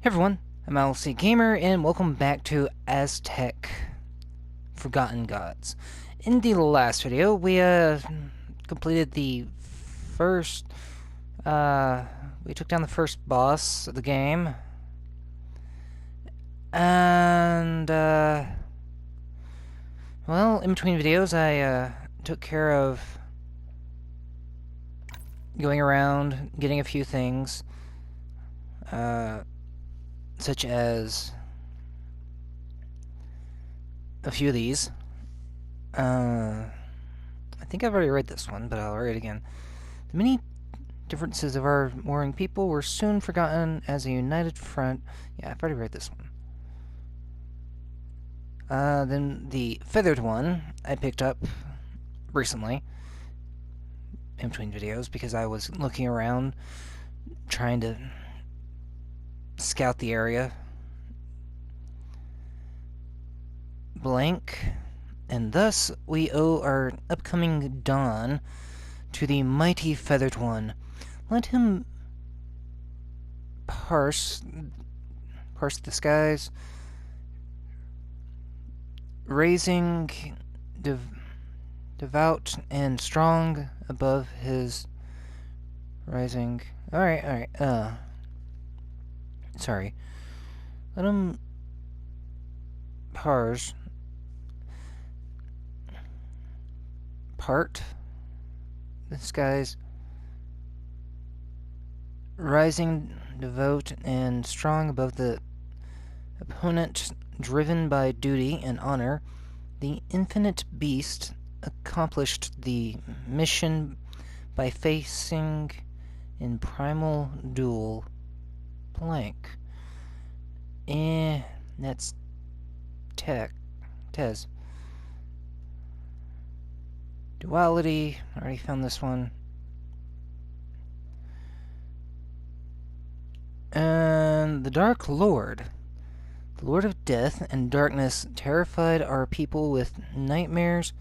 Hey everyone, I'm LC Gamer, and welcome back to Aztech Forgotten Gods. In the last video, we completed the first, we took down the first boss of the game, and, well, in between videos, I, took care of going around, getting a few things, such as a few of these. I think I've already read this one, but I'll read it again. The many differences of our warring people were soon forgotten as a united front. Yeah, I've already read this one. Then the feathered one I picked up recently in between videos because I was looking around trying to scout the area. Blank. And thus we owe our upcoming dawn to the mighty feathered one. Let him parse the skies, raising devout and strong above his rising. Alright, sorry. Let him part the skies, rising devout and strong above the opponent, driven by duty and honor. The infinite beast accomplished the mission by facing in primal duel. Blank. That's Tez. Duality, already found this one. And the Dark Lord. The Lord of Death and Darkness terrified our people with nightmares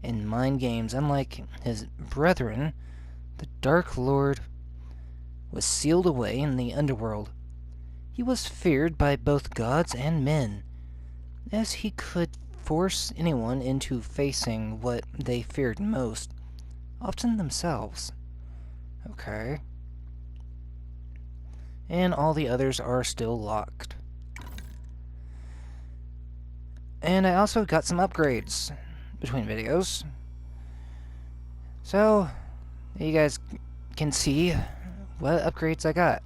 and mind games. Unlike his brethren, the Dark Lord was sealed away in the underworld. He was feared by both gods and men, as he could force anyone into facing what they feared most, often themselves. Okay. And all the others are still locked. And I also got some upgrades between videos. So, you guys can see what upgrades I got.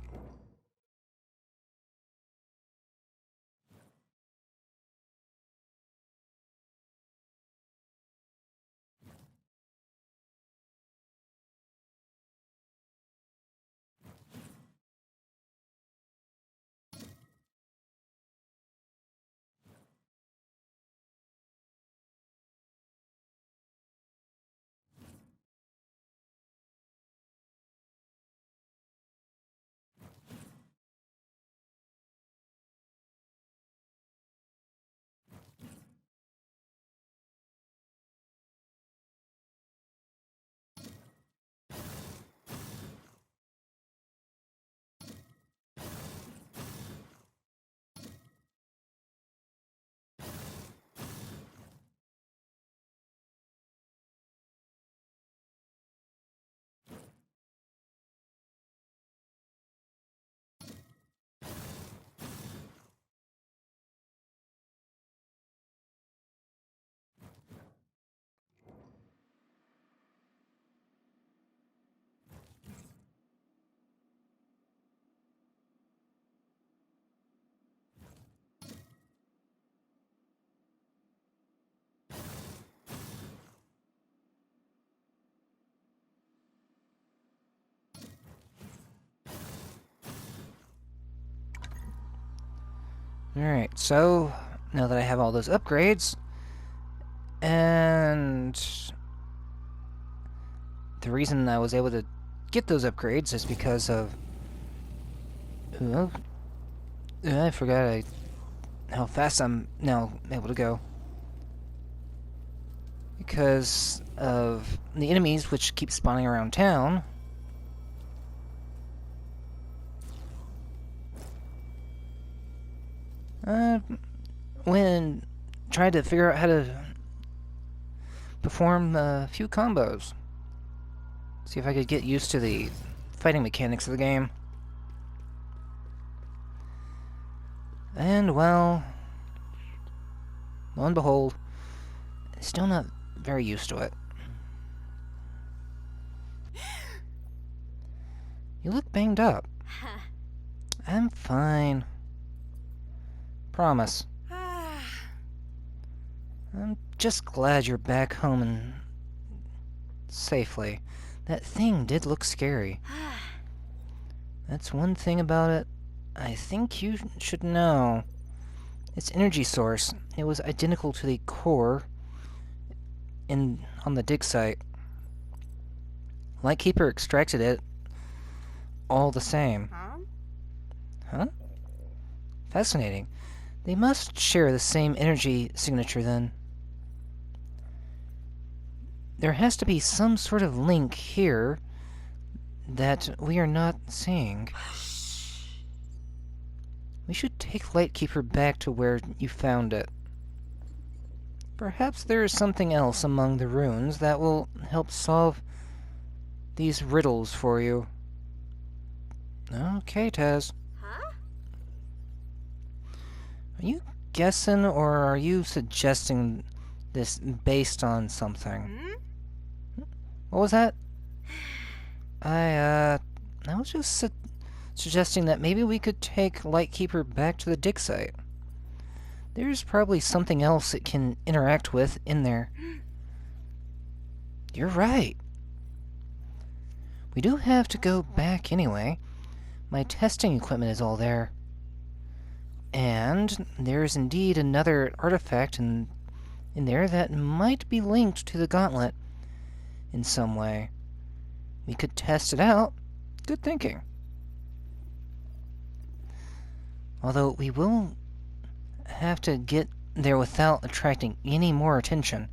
Alright, so now that I have all those upgrades, and the reason I was able to get those upgrades is because of... I forgot how fast I'm now able to go. Because of the enemies which keep spawning around town. Uh, when tried to figure out how to perform a few combos. See if I could get used to the fighting mechanics of the game. And, well, lo and behold, still not very used to it. You look banged up. I'm fine. Promise. I'm just glad you're back home and safely. That thing did look scary. That's one thing about it I think you should know. Its energy source, it was identical to the core on the dig site. Lightkeeper extracted it all the same. Huh? Fascinating. They must share the same energy signature then. There has to be some sort of link here that we are not seeing. We should take Lightkeeper back to where you found it. Perhaps there is something else among the runes that will help solve these riddles for you. Okay, Taz. Are you guessing, or are you suggesting this based on something? What was that? I was just suggesting that maybe we could take Lightkeeper back to the dig site. There's probably something else it can interact with in there. You're right. We do have to go back anyway. My testing equipment is all there. And there's indeed another artifact in there that might be linked to the gauntlet in some way. We could test it out. Good thinking. Although we will have to get there without attracting any more attention.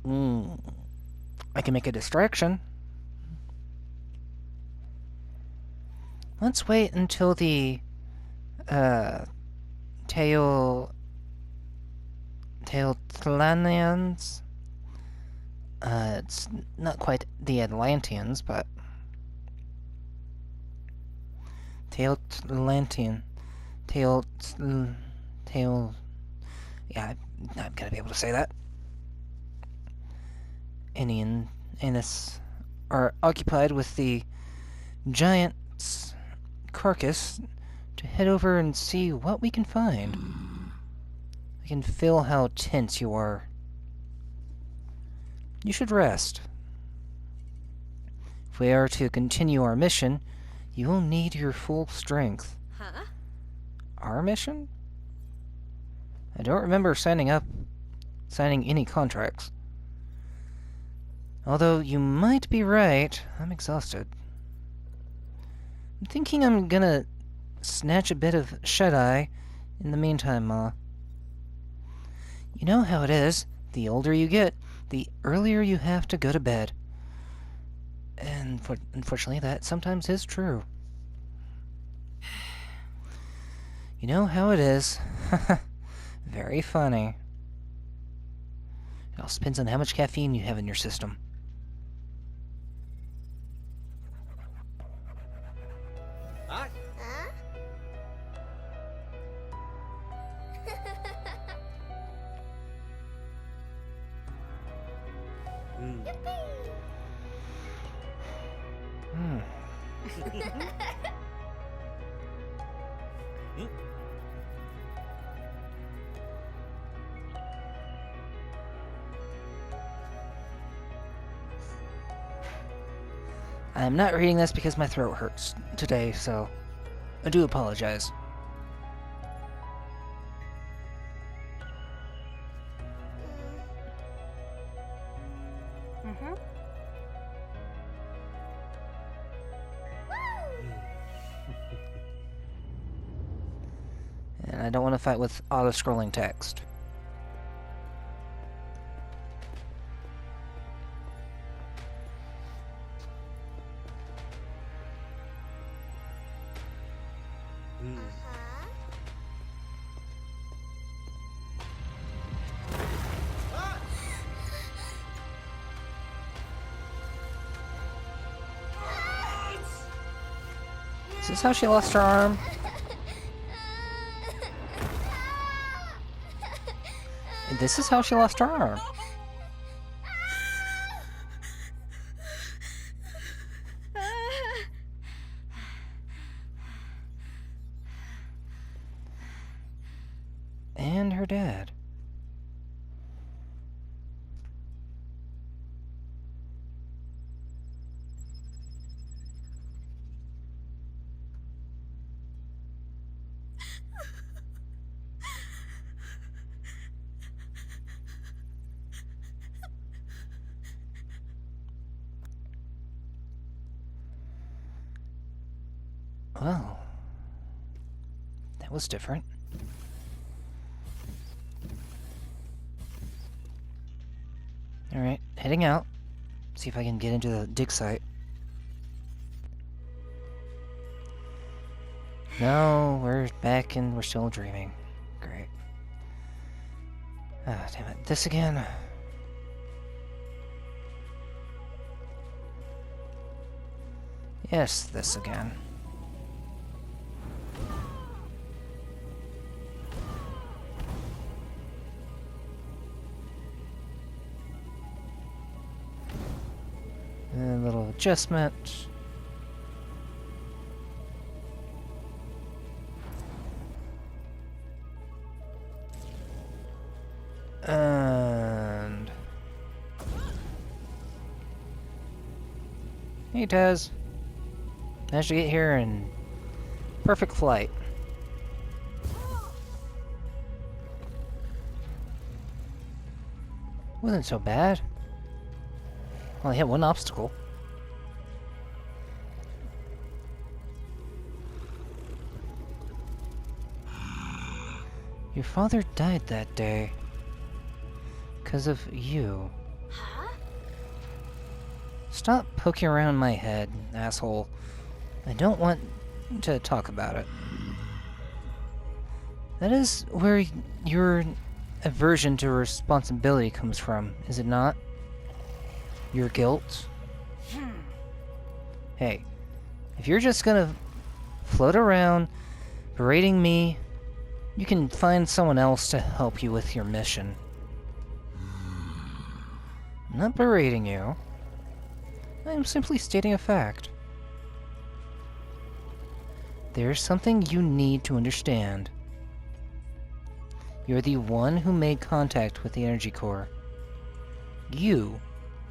I can make a distraction. Let's wait until the Teotlanians. It's not quite the Atlanteans, but Teotlantian. Yeah, I'm gonna be able to say that. Annis are occupied with the giant's carcass to head over and see what we can find. I can feel how tense you are. You should rest. If we are to continue our mission, you will need your full strength. Our mission? I don't remember signing any contracts. Although you might be right, I'm exhausted. I'm thinking I'm gonna snatch a bit of shut-eye in the meantime, Ma. You know how it is. The older you get, the earlier you have to go to bed. And unfortunately, that sometimes is true. You know how it is. Very funny. It all depends on how much caffeine you have in your system. I'm not reading this because my throat hurts today, so I do apologize. And I don't want to fight with auto-scrolling text. Is this how she lost her arm? This is how she lost her arm. And her dad. Well, that was different. Alright, heading out. See if I can get into the dig site. No, we're back and we're still dreaming. Great. Ah, damn it. This again. Yes, this again. A little adjustment. And... Hey, Taz. Managed to get here in perfect flight. Wasn't so bad. Only hit one obstacle. Your father died that day. 'Cause of you. Huh? Stop poking around my head, asshole. I don't want to talk about it. That is where your aversion to responsibility comes from, is it not? Your guilt? Hey, if you're just gonna float around berating me, you can find someone else to help you with your mission. I'm not berating you. I'm simply stating a fact. There's something you need to understand. You're the one who made contact with the energy core. You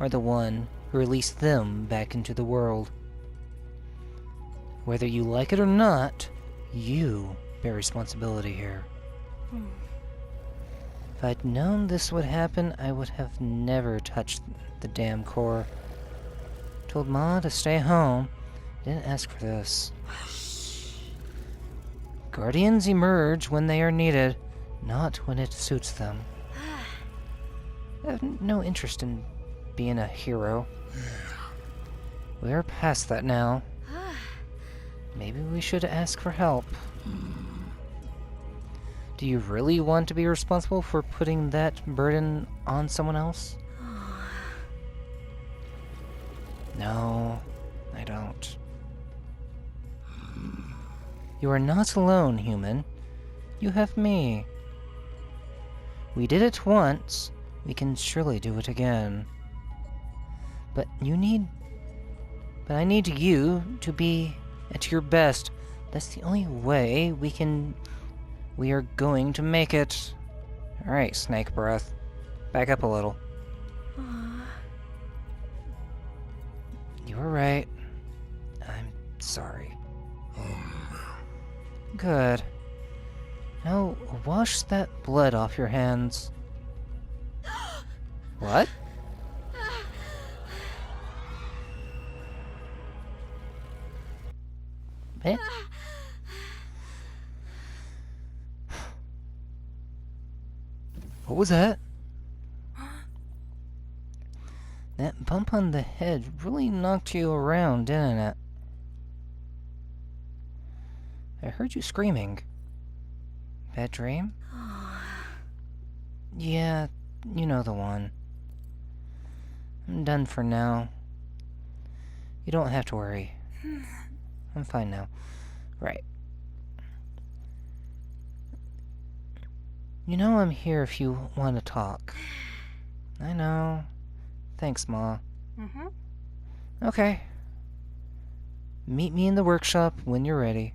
are the one who released them back into the world. Whether you like it or not, you bear responsibility here. If I'd known this would happen, I would have never touched the damn core. Told Ma to stay home. Didn't ask for this. Guardians emerge when they are needed, not when it suits them. I have no interest in being a hero. We're past that now. Maybe we should ask for help. Do you really want to be responsible for putting that burden on someone else? No, I don't. You are not alone, human. You have me. We did it once. We can surely do it again. But I need you to be at your best. That's the only way we are going to make it. Alright, snake breath. Back up a little. You were right. I'm sorry. Good. Now, wash that blood off your hands. What? Eh? What was that? That bump on the head really knocked you around, didn't it? I heard you screaming. Bad dream? Yeah, you know the one. I'm done for now. You don't have to worry. I'm fine now. Right. You know I'm here if you want to talk. I know. Thanks, Ma. Mm-hmm. Okay. Meet me in the workshop when you're ready.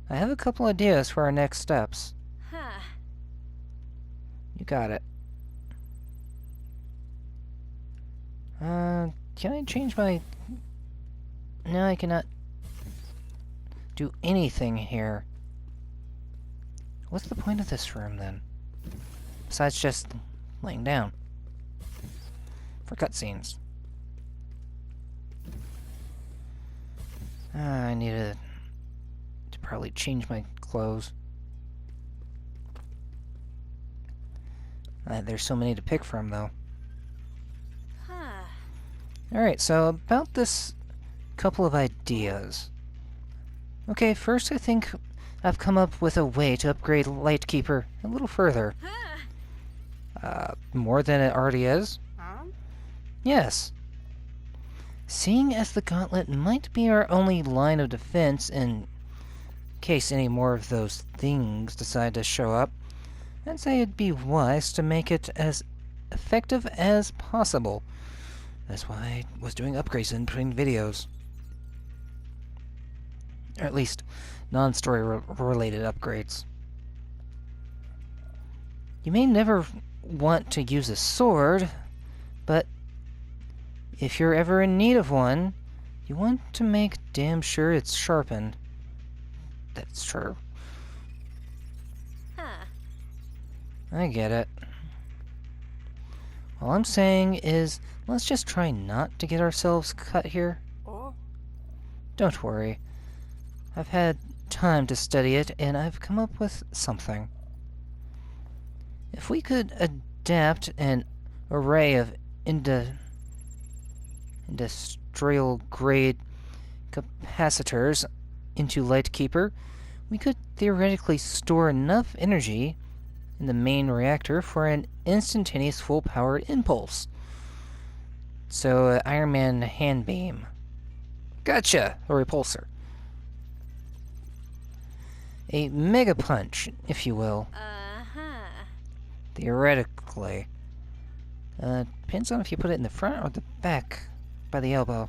I have a couple ideas for our next steps. Huh. You got it. Can I change my... No, I cannot do anything here. What's the point of this room, then? Besides just laying down. For cutscenes. I need to probably change my clothes. There's so many to pick from, though. Huh. Alright, so about this couple of ideas. Okay, first I think I've come up with a way to upgrade Lightkeeper a little further. More than it already is? Yes. Seeing as the gauntlet might be our only line of defense in case any more of those things decide to show up, I'd say it'd be wise to make it as effective as possible. That's why I was doing upgrades in between videos. Or at least, non-story related upgrades. You may never want to use a sword, but if you're ever in need of one, you want to make damn sure it's sharpened. That's true. Huh. I get it. All I'm saying is, let's just try not to get ourselves cut here. Oh. Don't worry. I've had time to study it, and I've come up with something. If we could adapt an array of industrial-grade capacitors into Lightkeeper, we could theoretically store enough energy in the main reactor for an instantaneous full-powered impulse. So, Iron Man hand beam. Gotcha! A repulsor. A mega punch, if you will. Uh-huh. Theoretically. Depends on if you put it in the front or the back by the elbow.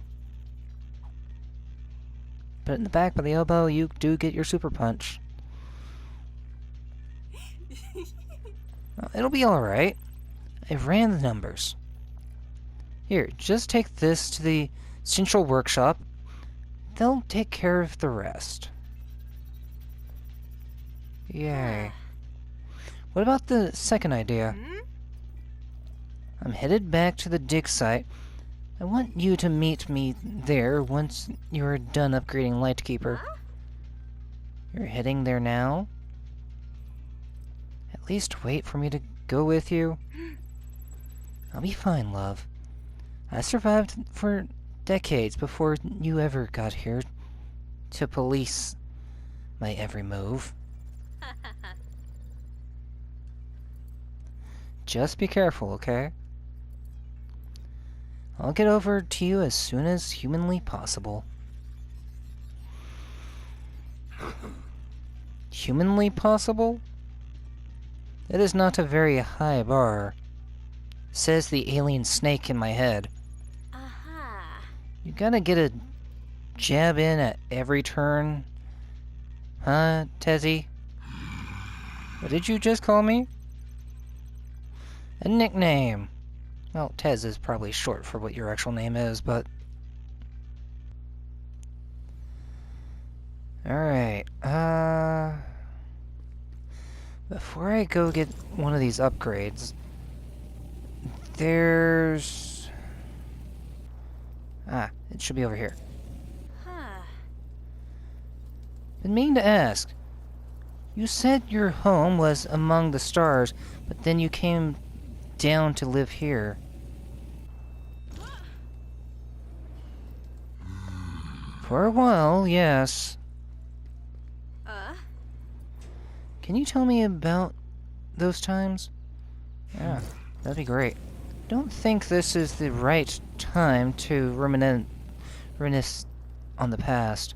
Put it in the back by the elbow, you do get your super punch. Well, it'll be alright. I ran the numbers. Here, just take this to the central workshop. They'll take care of the rest. Yay. What about the second idea? I'm headed back to the dig site. I want you to meet me there once you're done upgrading Lightkeeper. You're heading there now? At least wait for me to go with you. I'll be fine, love. I survived for decades before you ever got here to police my every move. Just be careful, okay? I'll get over to you as soon as humanly possible. Humanly possible? That is not a very high bar, says the alien snake in my head. Aha. You gotta get a jab in at every turn. Huh, Tezzy? What did you just call me? A nickname. Well, Tez is probably short for what your actual name is, but... Alright, before I go get one of these upgrades, there's... it should be over here. Huh. Been meaning to ask. You said your home was among the stars, but then you came down to live here. For a while, yes. Can you tell me about those times? Yeah, that'd be great. Don't think this is the right time to reminisce on the past.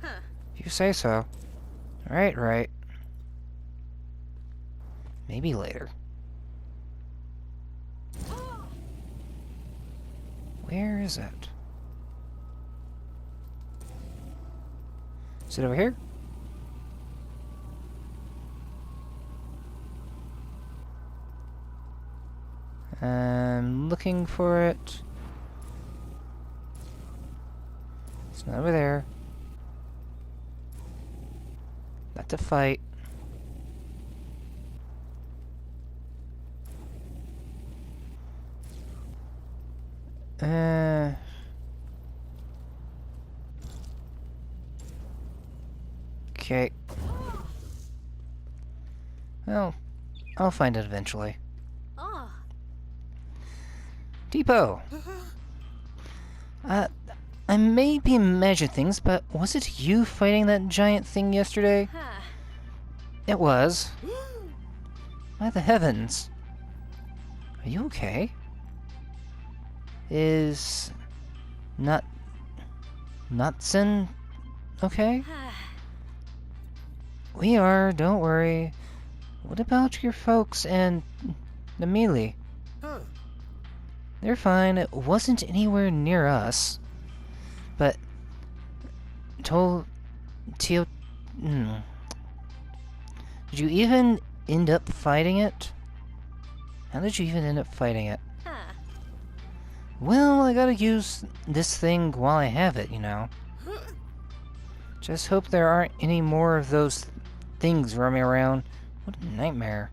Huh. You say so. Right, right. Maybe later. Where is it? Is it over here? I'm looking for it. It's not over there. Not to fight. Okay. Well, I'll find it eventually. Oh. Depot! I may be imagining things, but was it you fighting that giant thing yesterday? Huh. It was. By the heavens. Are you okay? Is... Nutson okay? We are, don't worry. What about your folks and Namili? Huh. They're fine. It wasn't anywhere near us. But... Did you even end up fighting it? How did you even end up fighting it? Huh. Well, I gotta use this thing while I have it, you know. Just hope there aren't any more of those things roaming around. What a nightmare.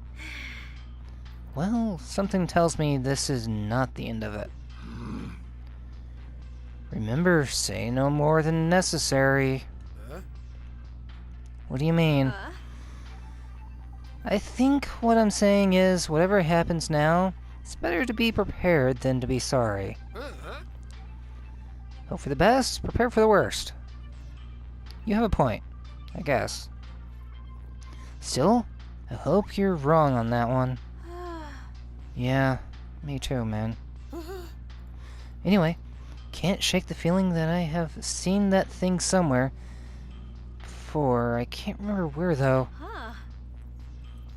Well, something tells me this is not the end of it. Remember, say no more than necessary. Huh? What do you mean? I think what I'm saying is, whatever happens now, it's better to be prepared than to be sorry. Huh? Hope for the best, prepare for the worst. You have a point, I guess. Still, I hope you're wrong on that one. Yeah, me too, man. Anyway, can't shake the feeling that I have seen that thing somewhere before. I can't remember where, though. Huh.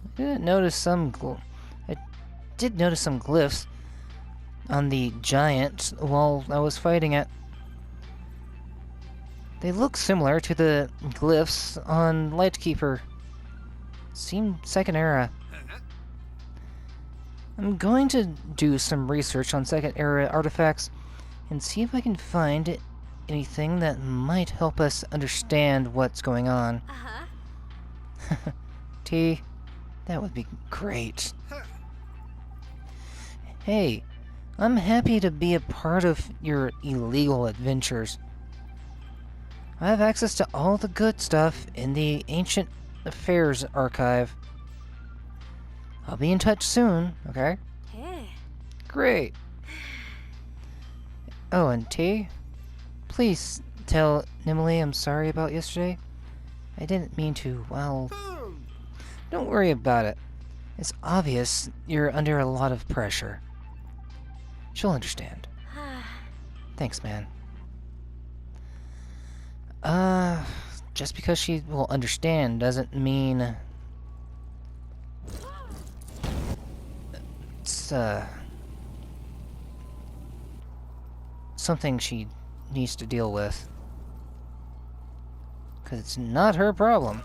I did notice some glyphs on the giant while I was fighting it. They look similar to the glyphs on Lightkeeper. Seem second era. I'm going to do some research on second era artifacts and see if I can find anything that might help us understand what's going on. Uh-huh. T, that would be great. Hey, I'm happy to be a part of your illegal adventures. I have access to all the good stuff in the Ancient Affairs archive. I'll be in touch soon, okay? Hey. Great. Oh, and T, please tell Nimili I'm sorry about yesterday. I didn't mean to, well... Don't worry about it. It's obvious you're under a lot of pressure. She'll understand. Thanks, man. Just because she will understand doesn't mean... It's, something she needs to deal with. 'Cause it's not her problem.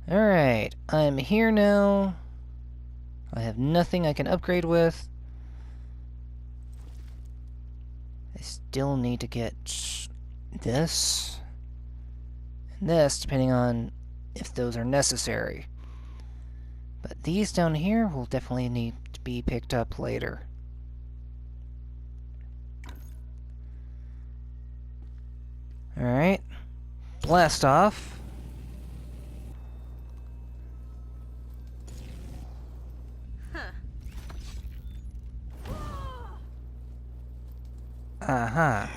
Alright, I'm here now. I have nothing I can upgrade with. I still need to get this and this, depending on if those are necessary. But these down here will definitely need to be picked up later. Alright, blast off. Aha.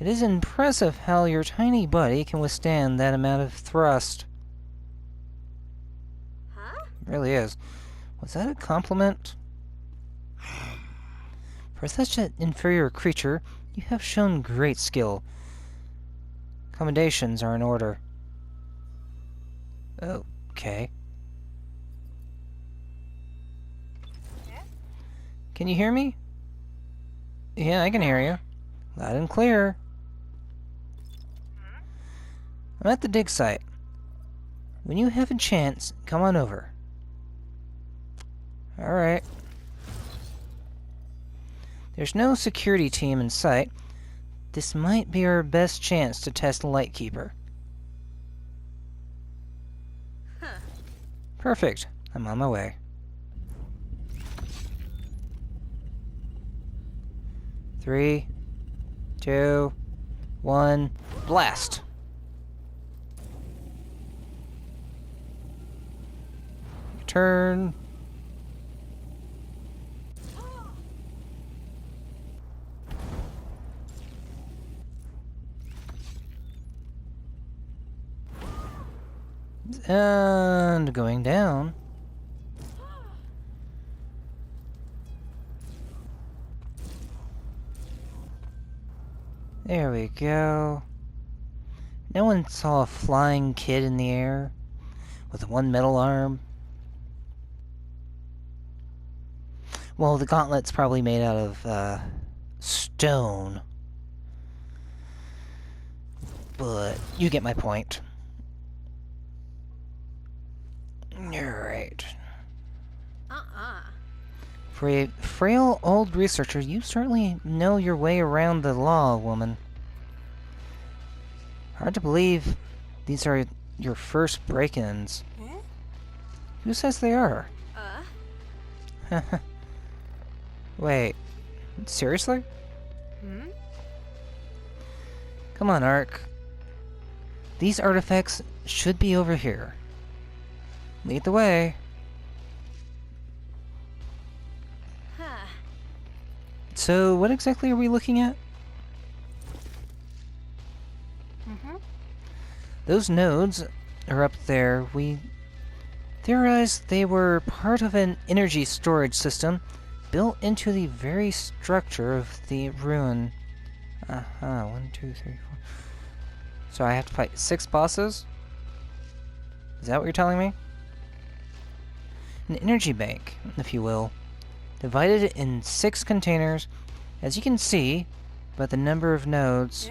It is impressive how your tiny buddy can withstand that amount of thrust. Huh? It really is. Was that a compliment? For such an inferior creature, you have shown great skill. Commendations are in order. Okay. Can you hear me? Yeah, I can hear you. Loud and clear. I'm at the dig site. When you have a chance, come on over. Alright. There's no security team in sight. This might be our best chance to test Lightkeeper. Perfect. I'm on my way. 3, 2, 1, blast! Turn. And going down. There we go. No one saw a flying kid in the air with one metal arm. Well, the gauntlet's probably made out of stone. But you get my point. Alright. For a frail old researcher, you certainly know your way around the law, woman. Hard to believe these are your first break-ins. Who says they are? Wait, seriously? Come on, Ark. These artifacts should be over here. Lead the way. So, what exactly are we looking at? Those nodes are up there. We theorized they were part of an energy storage system built into the very structure of the ruin. 1, 2, 3, 4. So I have to fight 6 bosses? Is that what you're telling me? An energy bank, if you will. Divided in 6 containers. As you can see by the number of nodes,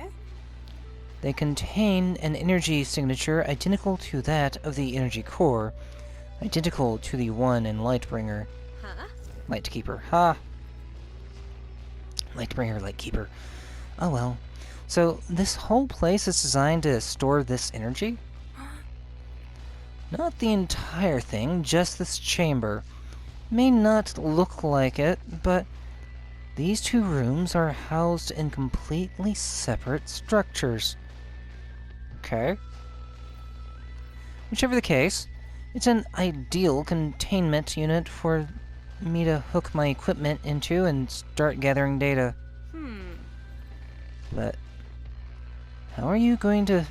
they contain an energy signature identical to that of the energy core, identical to the one in Lightbringer. Lightkeeper. Ha! Lightbringer, Lightkeeper. Oh well. So, this whole place is designed to store this energy? Not the entire thing, just this chamber. May not look like it, but these 2 rooms are housed in completely separate structures. Okay. Whichever the case, it's an ideal containment unit for me to hook my equipment into and start gathering data. But how are you going to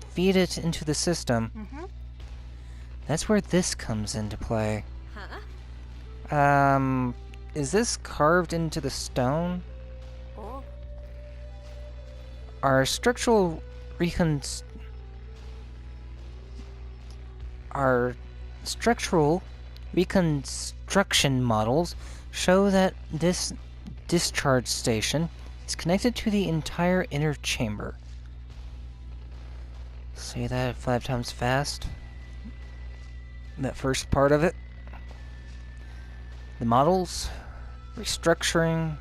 feed it into the system? That's where this comes into play. Is this carved into the stone? Our structural reconstruction models show that this discharge station is connected to the entire inner chamber. Say that 5 times fast. That first part of it. The models, restructuring,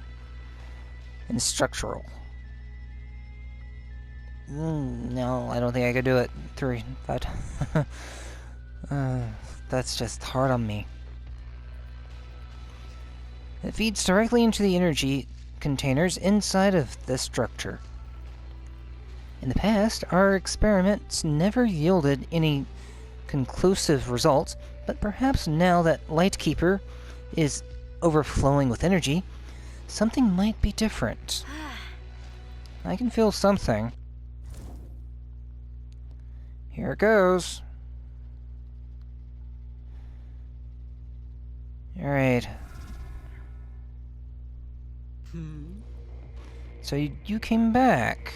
and structural. No, I don't think I could do it 3, 5 times. That's just hard on me. It feeds directly into the energy containers inside of this structure. In the past, our experiments never yielded any conclusive results, but perhaps now that Lightkeeper is overflowing with energy, something might be different. I can feel something. Here it goes. Alright. So you came back.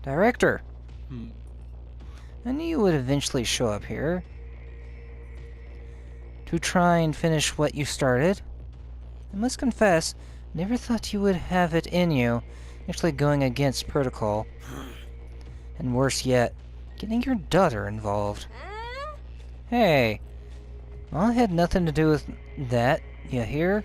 Director, I knew you would eventually show up here to try and finish what you started. I must confess, never thought you would have it in you, actually going against protocol. And worse yet, getting your daughter involved. Hey, I had nothing to do with that, you hear?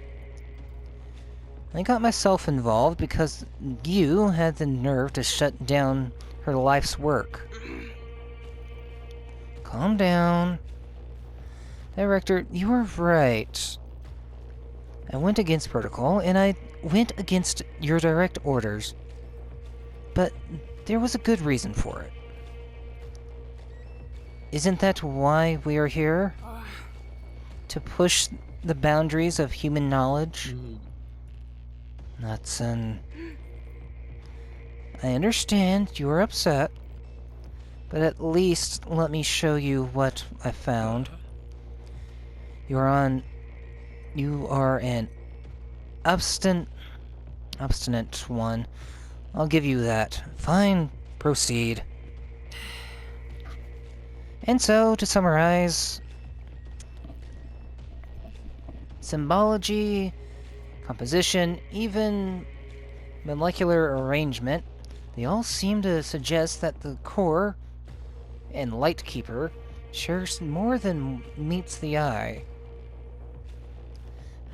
I got myself involved because you had the nerve to shut down her life's work. Calm down. Director, you were right. I went against protocol, and I went against your direct orders. But there was a good reason for it. Isn't that why we are here? To push the boundaries of human knowledge? Nutson. I understand you are upset, but at least let me show you what I found. You are an obstinate one. I'll give you that. Fine, proceed. And so, to summarize, symbology, composition, even molecular arrangement, they all seem to suggest that the core and Lightkeeper shares more than meets the eye.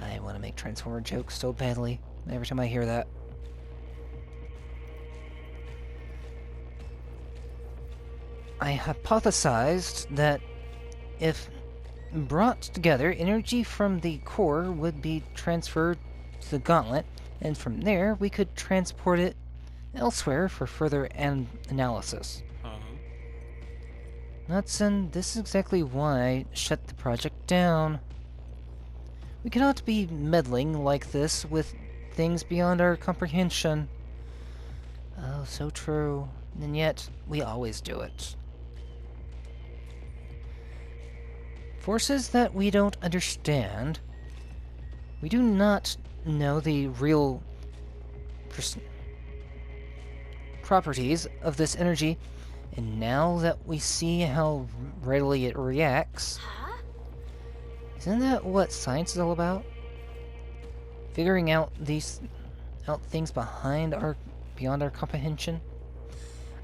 I want to make Transformer jokes so badly every time I hear that. I hypothesized that if brought together, energy from the core would be transferred to the gauntlet, and from there we could transport it elsewhere for further analysis. Knudsen, this is exactly why I shut the project down. We cannot be meddling like this with things beyond our comprehension. Oh, so true. And yet, we always do it. Forces that we don't understand. We do not know the real properties of this energy, and now that we see how readily it reacts, isn't that what science is all about? Figuring out things beyond our comprehension.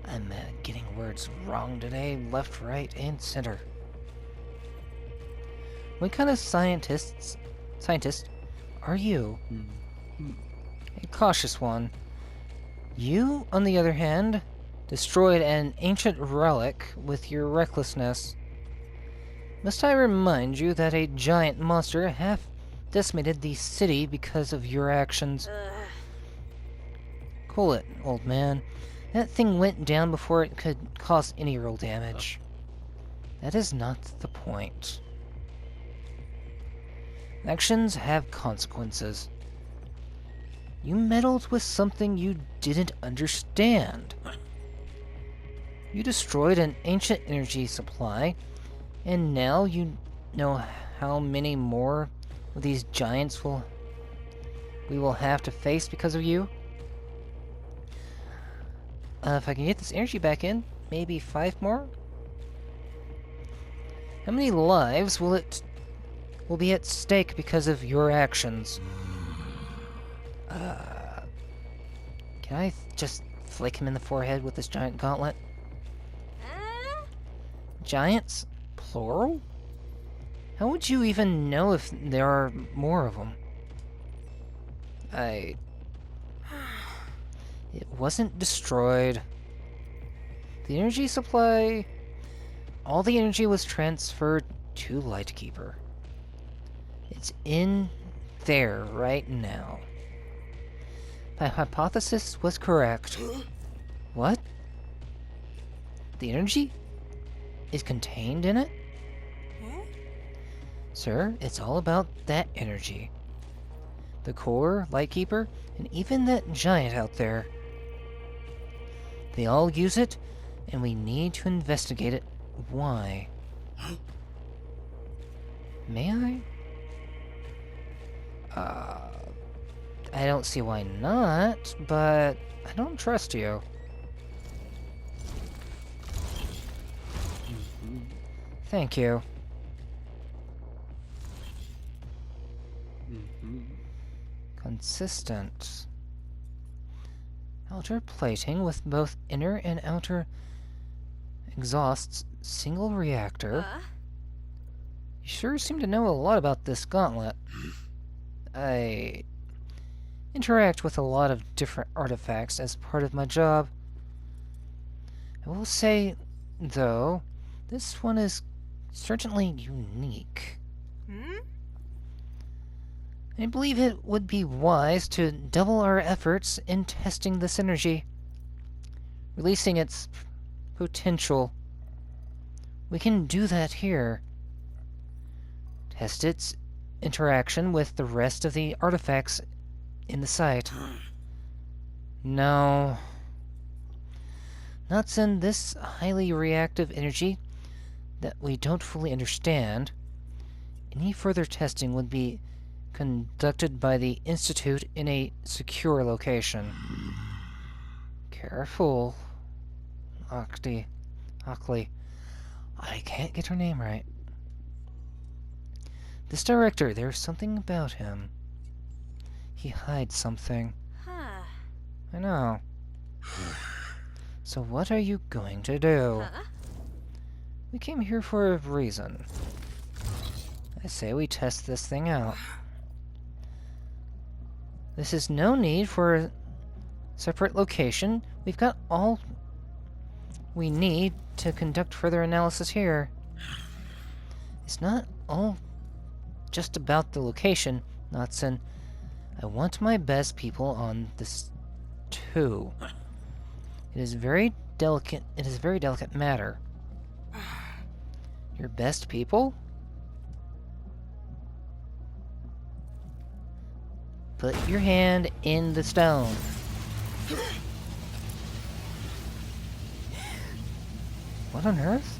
I'm getting words wrong today, left, right, and center. What kind of scientist are you? A cautious one. You, on the other hand, destroyed an ancient relic with your recklessness. Must I remind you that a giant monster half decimated the city because of your actions? Cool it, old man. That thing went down before it could cause any real damage. That is not the point. Actions have consequences. You meddled with something you didn't understand. You destroyed an ancient energy supply, and now you know how many more of these giants we will have to face because of you? If I can get this energy back in, maybe 5 more? How many lives will be at stake because of your actions? Can I just flick him in the forehead with this giant gauntlet? Giants? Plural? How would you even know if there are more of them? It wasn't destroyed. The energy supply... All the energy was transferred to Lightkeeper. It's in there right now. My hypothesis was correct. What? The energy is contained in it? Sir, it's all about that energy. The core, Lightkeeper, and even that giant out there. They all use it, and we need to investigate it. Why? May I? I don't see why not, but I don't trust you. Thank you. Consistent. Outer plating with both inner and outer exhausts. Single reactor. You sure seem to know a lot about this gauntlet. I interact with a lot of different artifacts as part of my job. I will say, though, this one is certainly unique. I believe it would be wise to double our efforts in testing this energy, releasing its potential. We can do that here. Test its interaction with the rest of the artifacts in the site. No. Not send this highly reactive energy that we don't fully understand. Any further testing would be conducted by the Institute in a secure location. Careful. Ockley. I can't get her name right. This director, there's something about him. He hides something. I know. So what are you going to do? We came here for a reason. I say we test this thing out. This is no need for a separate location. We've got all we need to conduct further analysis here. It's not all just about the location, Natsun. I want my best people on this too. It is a very delicate matter. Your best people? Put your hand in the stone. What on earth?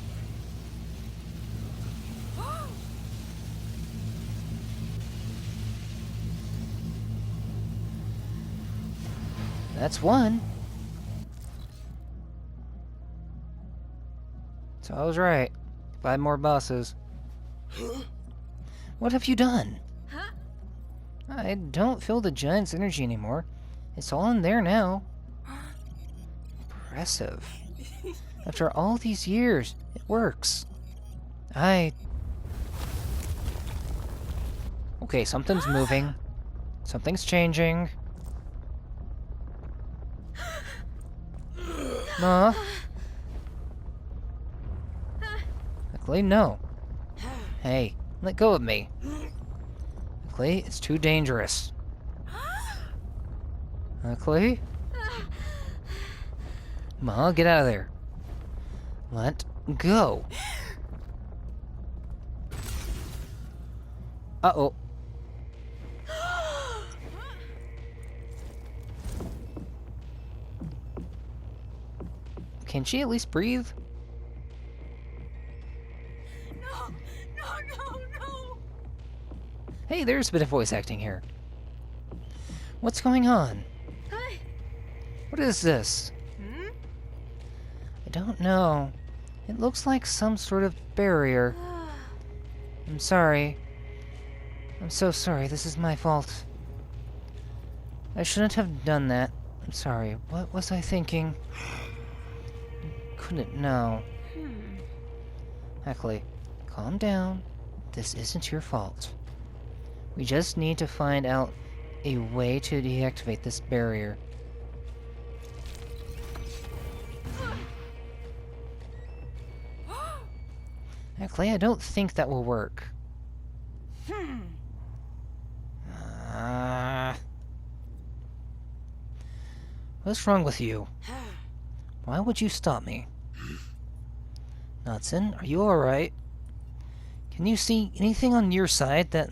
That's one. So I was right. 5 more bosses. What have you done? I don't feel the giant's energy anymore. It's all in there now. Impressive. After all these years, it works. Okay, something's moving. Something's changing. Ma? Clay, no. Hey, let go of me. Clay, it's too dangerous. Clay? Ma, get out of there. Let go. Uh-oh. Can she at least breathe? No. Hey, there's a bit of voice acting here. What's going on? What is this? I don't know. It looks like some sort of barrier. I'm sorry. I'm so sorry. This is my fault. I shouldn't have done that. I'm sorry. What was I thinking? Couldn't know. Hackley, calm down. This isn't your fault. We just need to find out a way to deactivate this barrier. Hackley, I don't think that will work. What's wrong with you? Why would you stop me? Natsun, are you alright? Can you see anything on your side that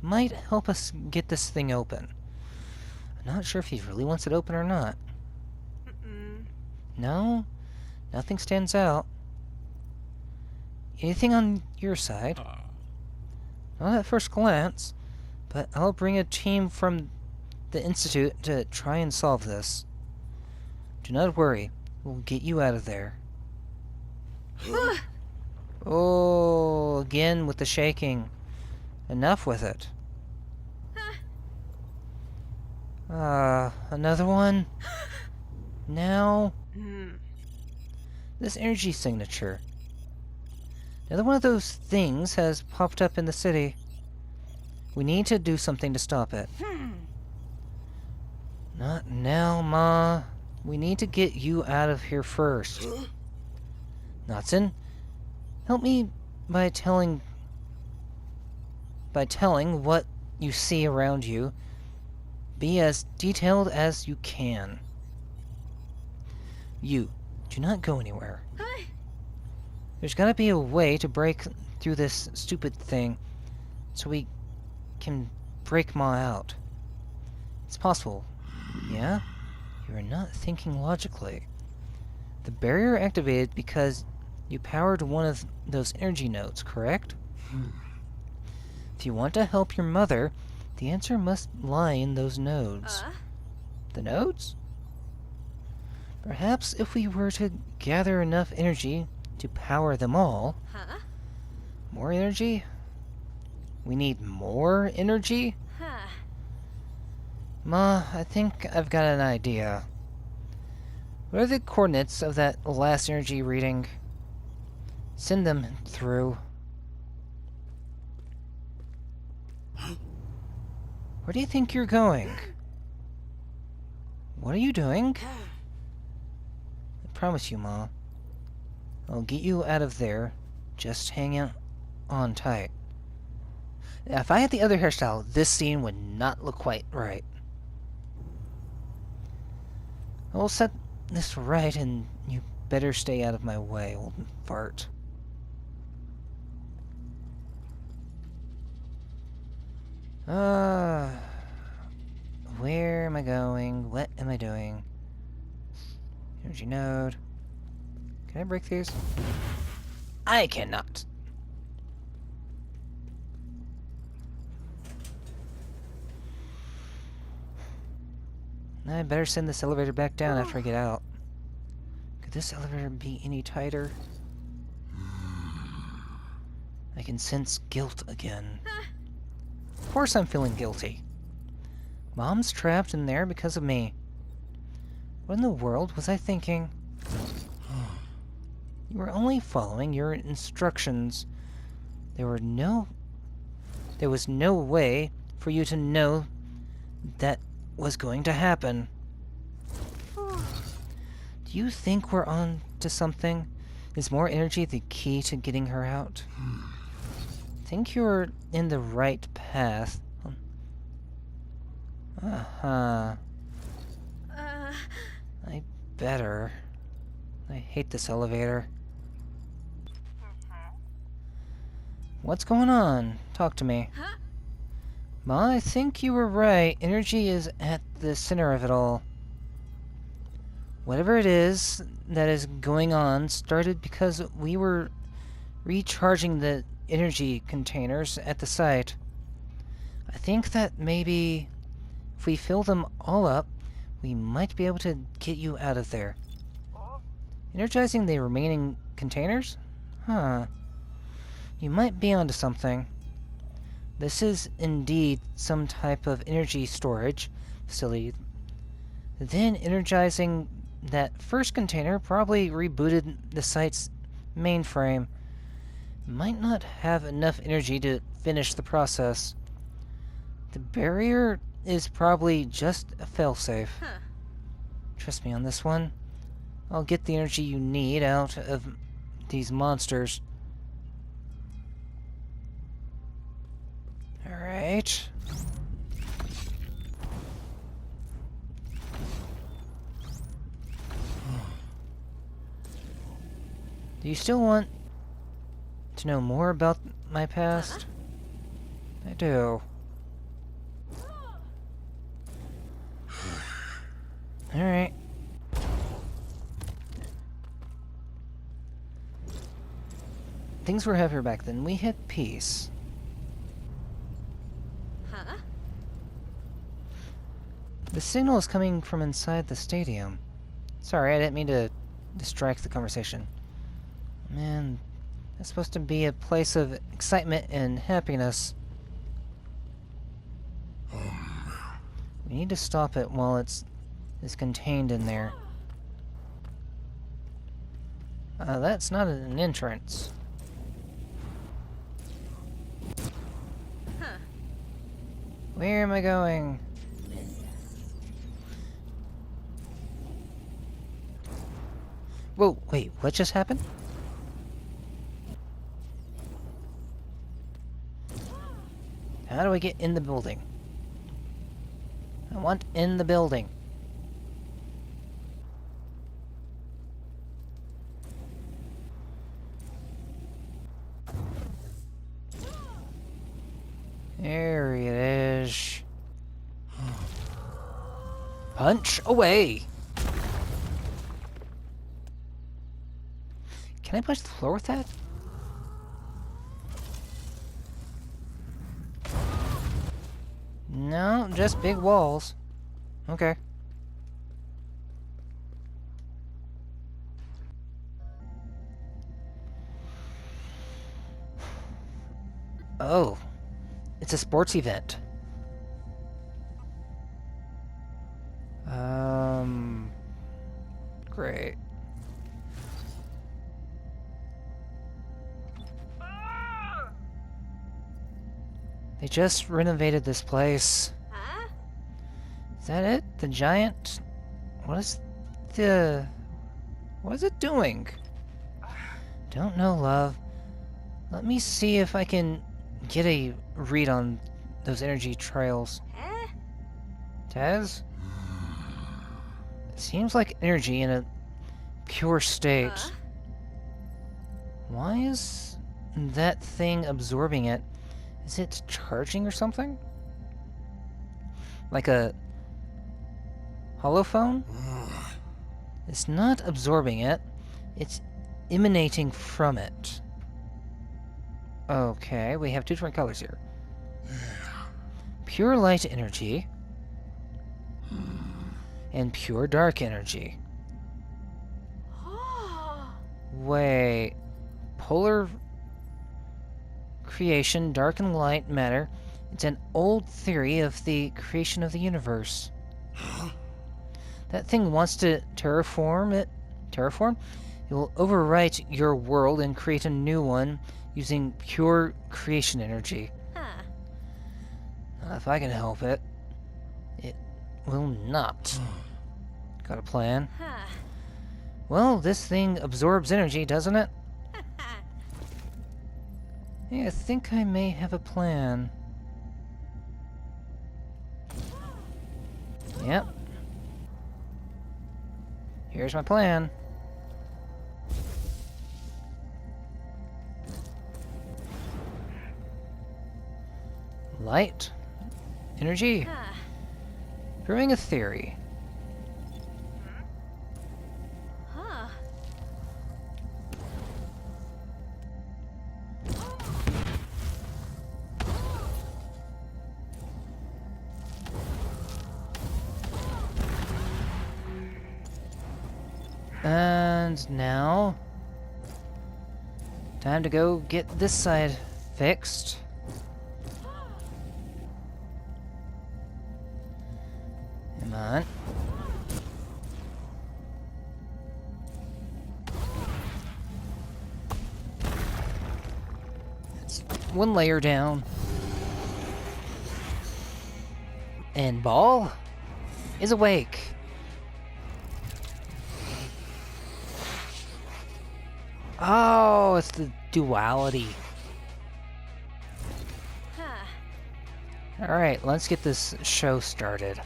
might help us get this thing open? I'm not sure if he really wants it open or not. No? Nothing stands out. Anything on your side? Not at first glance, but I'll bring a team from the Institute to try and solve this. Do not worry. We'll get you out of there. Oh, again with the shaking. Enough with it. Another one? Now? This energy signature. Another one of those things has popped up in the city. We need to do something to stop it. Not now, Ma. We need to get you out of here first. Natsun, help me by telling what you see around you. Be as detailed as you can. You, do not go anywhere. There's gotta be a way to break through this stupid thing so we can break Ma out. It's possible, yeah? You are not thinking logically. The barrier activated because you powered one of those energy nodes, correct? If you want to help your mother, the answer must lie in those nodes. The nodes? Perhaps if we were to gather enough energy to power them all... More energy? We need more energy? Ma, I think I've got an idea. What are the coordinates of that last energy reading? Send them through. Where do you think you're going? What are you doing? I promise you, Ma. I'll get you out of there. Just hang on tight. If I had the other hairstyle, this scene would not look quite right. I'll set this right, and you better stay out of my way, old fart. Where am I going? What am I doing? Energy node. Can I break these? I cannot. I better send this elevator back down after I get out. Could this elevator be any tighter? I can sense guilt again. Of course I'm feeling guilty. Mom's trapped in there because of me. What in the world was I thinking? You were only following your instructions. There was no way for you to know that was going to happen. Do you think we're on to something? Is more energy the key to getting her out? Think you're in the right path. I better. I hate this elevator. What's going on? Talk to me. Ma, I think you were right. Energy is at the center of it all. Whatever it is that is going on started because we were recharging the energy containers at the site. I think that maybe if we fill them all up, we might be able to get you out of there. Energizing the remaining containers? Huh. You might be onto something. This is indeed some type of energy storage facility. Then energizing that first container probably rebooted the site's mainframe. Might not have enough energy to finish the process. The barrier is probably just a failsafe. Trust me on this one. I'll get the energy you need out of these monsters. Alright. Do you still want to know more about my past? I do. Alright. Things were heavier back then. We had peace. The signal is coming from inside the stadium. Sorry, I didn't mean to distract the conversation. Man, it's supposed to be a place of excitement and happiness. We need to stop it while it's contained in there. That's not an entrance. Huh. Where am I going? Whoa, wait, what just happened? How do I get in the building? I want in the building. There it is. Punch away! Can I punch the floor with that? No, just big walls. Okay. Oh, it's a sports event. Great. They just renovated this place. Huh? Is that it? The giant? What is it doing? Don't know, love. Let me see if I can get a read on those energy trails. Eh? Taz? It seems like energy in a pure state. Huh? Why is that thing absorbing it? Is it charging or something? Like a holophone? It's not absorbing it. It's emanating from it. Okay, we have two different colors here. Pure light energy and pure dark energy. Oh. Wait, polar creation, dark and light matter. It's an old theory of the creation of the universe. That thing wants to terraform it. Terraform? It will overwrite your world and create a new one using pure creation energy. Huh. If I can help it, it will not. Got a plan? Huh. Well, this thing absorbs energy, doesn't it? Yeah, I think I may have a plan. Yep. Here's my plan. Light. Energy. Huh. Brewing a theory. Huh. And now, time to go get this side fixed. Come on. It's one layer down. And Ball is awake. Oh, it's the Duality. Huh. Alright, let's get this show started.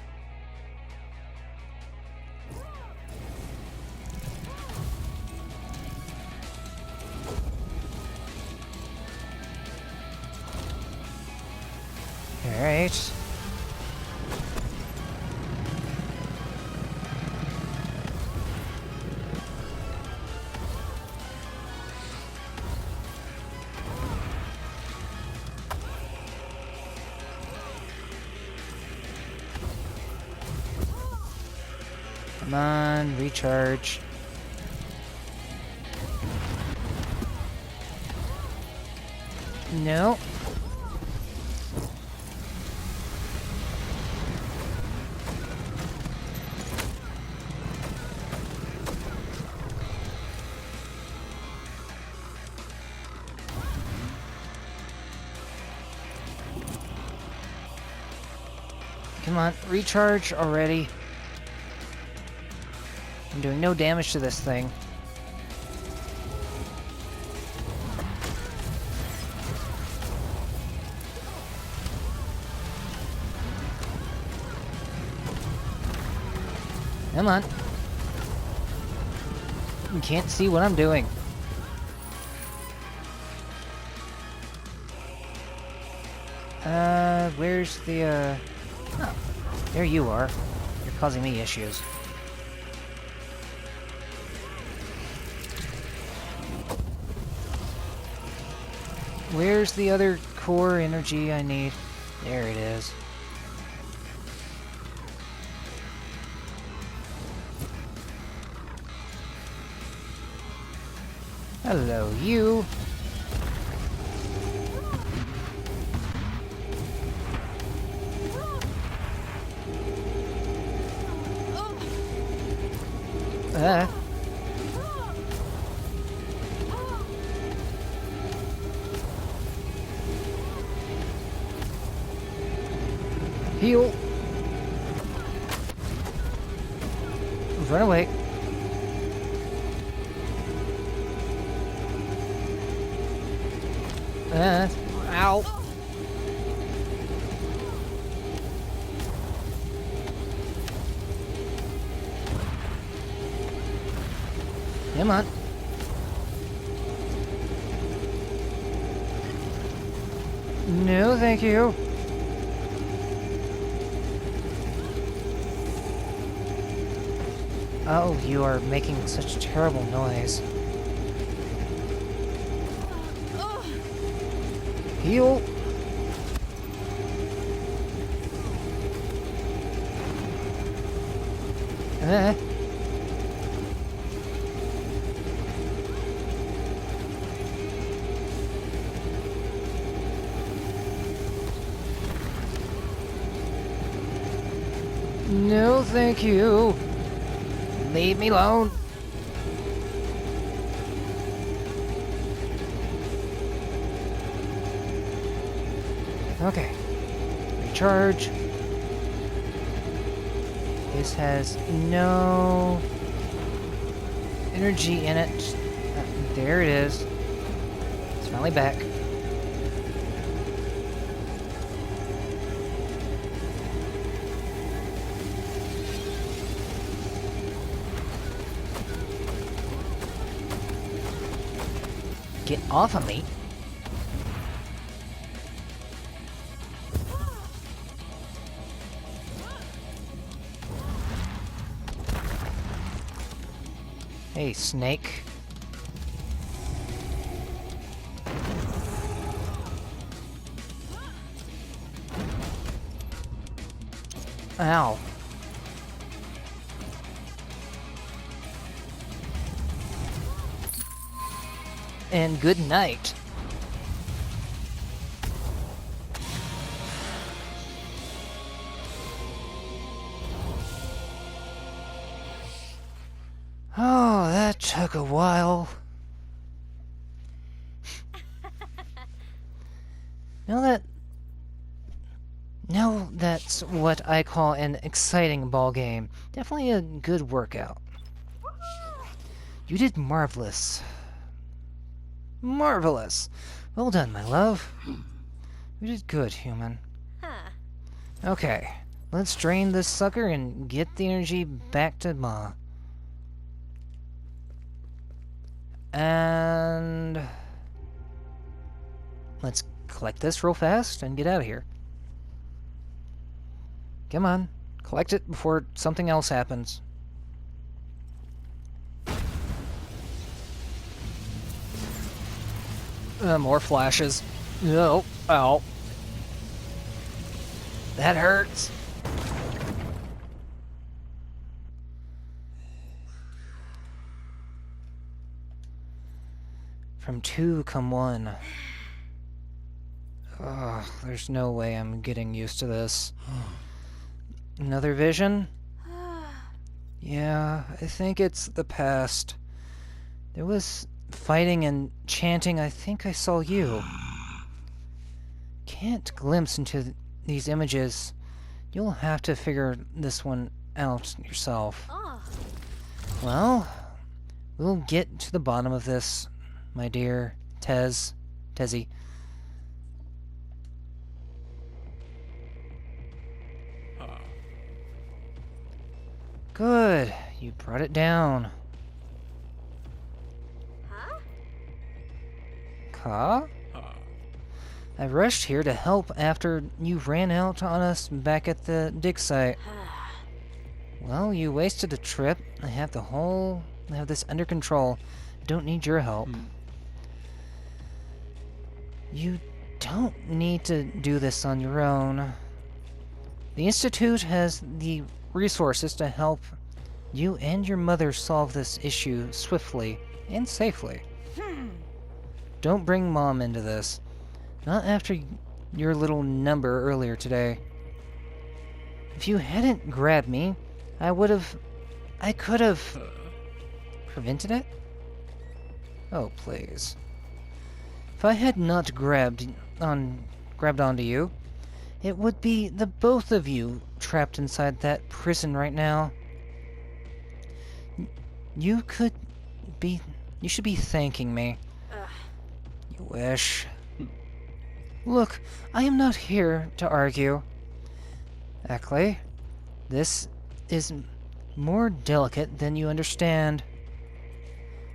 Alright. Come on, recharge. No. Come on, recharge already. I'm doing no damage to this thing. Come on. You can't see what I'm doing. Where's the, Oh, there you are. You're causing me issues. Where's the other core energy I need? There it is. Hello, you. Uh. Heal. Run away. Ow. Come on. No, thank you. Oh, you are making such terrible noise. Heal. No, thank you. Leave me alone. Okay. Recharge. This has no energy in it. There it is. It's finally back. Get off of me. Hey, snake. Ow. And good night. Oh, that took a while. Now that's what I call an exciting ball game. Definitely a good workout. You did marvelous. Marvelous. Well done, my love. You did good, human. Huh. Okay, let's drain this sucker and get the energy back to Ma. And let's collect this real fast and get out of here. Come on, collect it before something else happens. More flashes. No, ow. That hurts. From two come one. Ugh, there's no way I'm getting used to this. Another vision? Yeah, I think it's the past. There was fighting and chanting. I think I saw you. Can't glimpse into these images. You'll have to figure this one out yourself. Oh. Well, we'll get to the bottom of this, my dear Tezzy. Good, you brought it down. Huh? Ka? I rushed here to help after you ran out on us back at the dig site. Well, you wasted a trip. I have this under control. Don't need your help. You don't need to do this on your own. The Institute has the resources to help you and your mother solve this issue swiftly and safely. Don't bring Mom into this. Not after your little number earlier today. If you hadn't grabbed me, I could have prevented it? Oh, please. If I had not grabbed onto you, it would be the both of you trapped inside that prison right now. You should be thanking me. You wish. Look, I am not here to argue. Ackley, this is more delicate than you understand.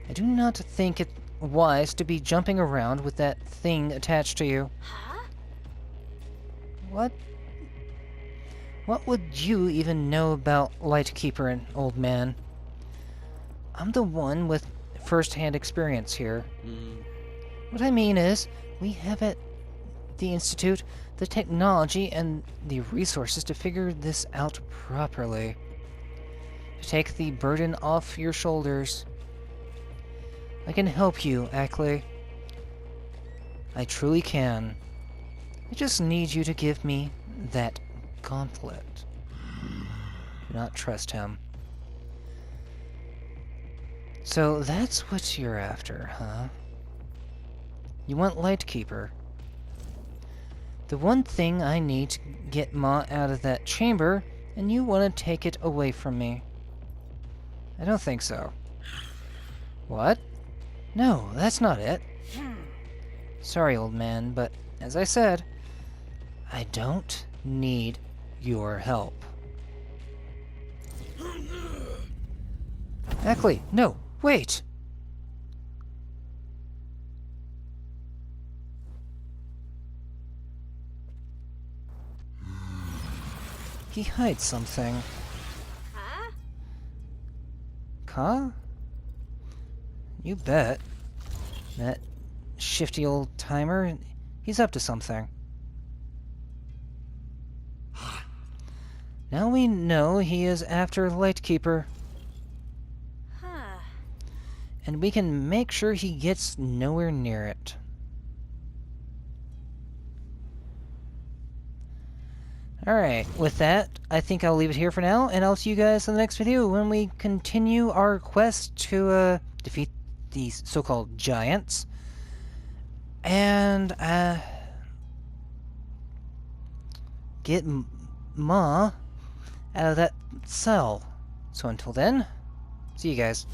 I do not think it wise to be jumping around with that thing attached to you. Huh? What would you even know about Lightkeeper, old man? I'm the one with first-hand experience here. What I mean is, we have at the Institute the technology and the resources to figure this out properly. To take the burden off your shoulders. I can help you, Ackley. I truly can. I just need you to give me that gauntlet. Do not trust him. So that's what you're after, huh? You want Lightkeeper. The one thing I need to get Ma out of that chamber, and you want to take it away from me. I don't think so. What? No, that's not it. Sorry, old man, but as I said, I don't need your help. Ackley, no, wait! He hides something. Huh? Ka? You bet. That shifty old timer, he's up to something. Now we know he is after Lightkeeper, Huh. and we can make sure he gets nowhere near it. Alright, with that, I think I'll leave it here for now, and I'll see you guys in the next video when we continue our quest to defeat these so-called giants. And, get Ma out of that cell. So until then, see you guys.